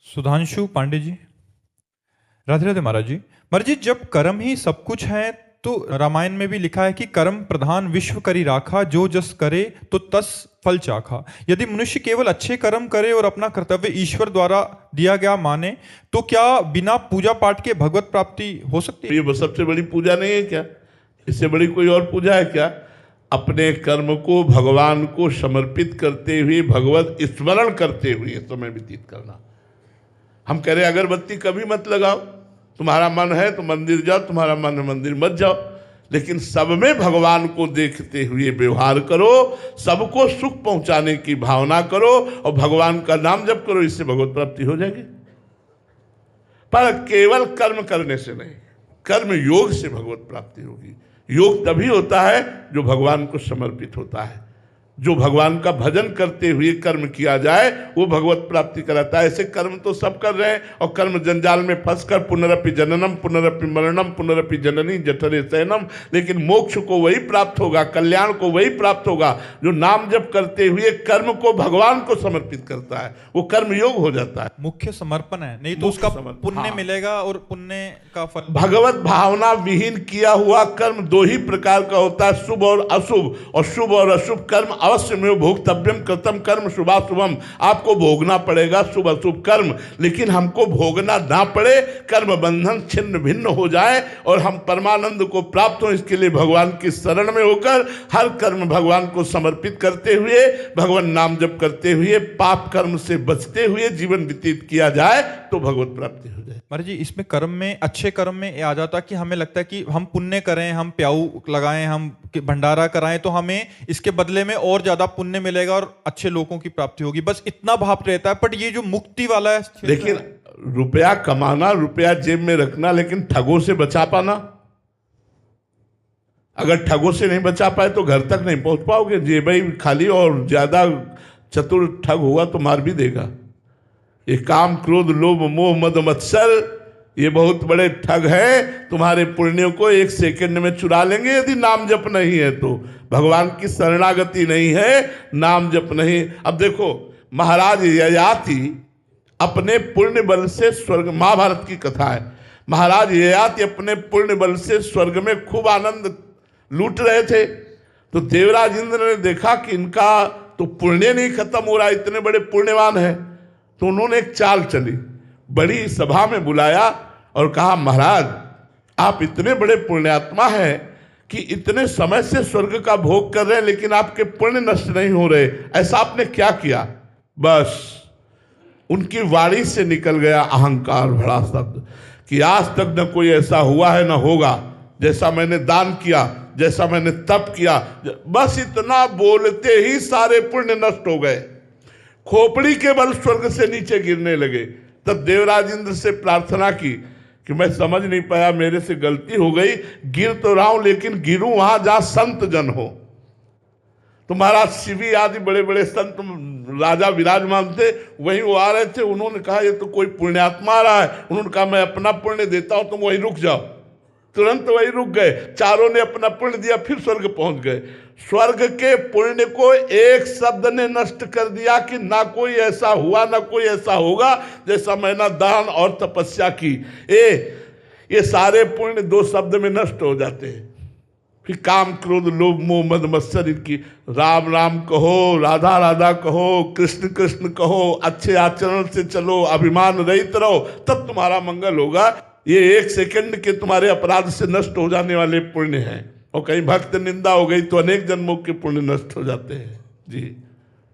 सुधांशु पांडे जी। राधे राधे महाराज जी। महाराज जी, जब कर्म ही सब कुछ है तो रामायण में भी लिखा है कि कर्म प्रधान विश्व करी राखा, जो जस करे तो तस फल चाखा। यदि मनुष्य केवल अच्छे कर्म करे और अपना कर्तव्य ईश्वर द्वारा दिया गया माने तो क्या बिना पूजा पाठ के भगवत प्राप्ति हो सकती है? ये सबसे बड़ी पूजा नहीं है क्या? इससे बड़ी कोई और पूजा है क्या? अपने कर्म को भगवान को समर्पित करते हुए, भगवत स्मरण करते हुए समय व्यतीत करना। हम कह रहे अगरबत्ती कभी मत लगाओ, तुम्हारा मन है तो मंदिर जाओ, तुम्हारा मन है मंदिर मत जाओ, लेकिन सब में भगवान को देखते हुए व्यवहार करो, सबको सुख पहुंचाने की भावना करो और भगवान का नाम जप करो, इससे भगवत प्राप्ति हो जाएगी। पर केवल कर्म करने से नहीं, कर्म योग से भगवत प्राप्ति होगी। योग तभी होता है जो भगवान को समर्पित होता है। जो भगवान का भजन करते हुए कर्म किया जाए वो भगवत प्राप्ति कराता है। ऐसे कर्म तो सब कर रहे हैं और कर्म जंजाल में फंसकर पुनरपि जननम पुनरपि मरणम पुनरपि जननी जठरे शयनम, लेकिन मोक्ष को वही प्राप्त होगा, कल्याण को वही प्राप्त होगा जो नाम जप करते हुए कर्म को भगवान को समर्पित करता है। वो कर्म योग हो जाता है। मुख्य समर्पण है, नहीं तो उसका पुण्य मिलेगा और पुण्य का फल। भगवत भावना विहीन किया हुआ कर्म दो ही प्रकार का होता है, शुभ और अशुभ। और शुभ और अशुभ कर्म अवश्य में भोक्तव्यम कृतम कर्म शुभाशुभम, आपको भोगना पड़ेगा शुभ अशुभ कर्म, लेकिन हमको भोगना ना पड़े, कर्म बंधन छिन्न भिन्न हो जाए और हम परमानंद को प्राप्त हो, इसके लिए भगवान की शरण में होकर हर कर्म भगवान को समर्पित करते हुए, भगवान नाम जप करते हुए, पाप कर्म से बचते हुए जीवन व्यतीत किया जाए तो भगवत प्राप्ति हो जाए। महाराज जी, इसमें कर्म में, अच्छे कर्म में आ जाता कि हमें लगता है कि हम पुण्य करें, हम प्याऊ लगाएं, हम भंडारा कराएं तो हमें इसके बदले में और ज्यादा पुण्य मिलेगा और अच्छे लोगों की प्राप्ति होगी, बस इतना भाव रहता है। बट ये जो मुक्ति वाला है, लेकिन रुपया कमाना, रुपया जेब में रखना, लेकिन ठगों से बचा पाना, अगर ठगों से नहीं बचा पाए तो घर तक नहीं पहुंच पाओगे। जेब ही खाली और ज्यादा चतुर ठग हुआ तो मार भी देगा। ये काम क्रोध लोभ मोह मद मत्सर, ये बहुत बड़े ठग है, तुम्हारे पुण्यों को एक सेकंड में चुरा लेंगे यदि नाम जप नहीं है तो। भगवान की शरणागति नहीं है, नाम जप नहीं। अब देखो, महाराज ययाति अपने पुण्य बल से स्वर्ग, महाभारत की कथा है, महाराज ययाति अपने पुण्य बल से स्वर्ग में खूब आनंद लूट रहे थे, तो देवराज इंद्र ने देखा कि इनका तो पुण्य नहीं खत्म हो रहा, इतने बड़े पुण्यवान है, तो उन्होंने एक चाल चली, बड़ी सभा में बुलाया और कहा, महाराज आप इतने बड़े पुण्यात्मा हैं कि इतने समय से स्वर्ग का भोग कर रहे हैं लेकिन आपके पुण्य नष्ट नहीं हो रहे, ऐसा आपने क्या किया? बस उनकी वाणी से निकल गया अहंकार भरा शब्द कि आज तक न कोई ऐसा हुआ है न होगा जैसा मैंने दान किया, जैसा मैंने तप किया। बस इतना बोलते ही सारे पुण्य नष्ट हो गए, खोपड़ी के बल स्वर्ग से नीचे गिरने लगे। तब देवराज इंद्र से प्रार्थना की कि मैं समझ नहीं पाया, मेरे से गलती हो गई, गिर तो रहा हूं लेकिन गिरूं वहां जहां संत जन हो। तो महाराज शिवी आदि बड़े बड़े संत राजा विराजमान थे, वहीं वो आ रहे थे। उन्होंने कहा ये तो कोई पुण्यात्मा आ रहा है। उन्होंने कहा मैं अपना पुण्य देता हूं, तुम वहीं रुक जाओ। तुरंत वही रुक गए, चारों ने अपना पुण्य दिया, फिर स्वर्ग पहुंच गए। स्वर्ग के पुण्य को एक शब्द ने नष्ट कर दिया कि ना कोई ऐसा हुआ ना कोई ऐसा होगा जैसा मैंने दान और तपस्या की। ये सारे पुण्य दो शब्द में नष्ट हो जाते हैं। फिर काम क्रोध लोभ मोह मद मत्सर की, राम राम कहो, राधा राधा कहो, कृष्ण कृष्ण कहो, अच्छे आचरण से चलो, अभिमान रहित रहो, तब तुम्हारा मंगल होगा। ये एक सेकंड के तुम्हारे अपराध से नष्ट हो जाने वाले पुण्य हैं। और कहीं भक्त निंदा हो गई तो अनेक जन्मों के पुण्य नष्ट हो जाते हैं। जी।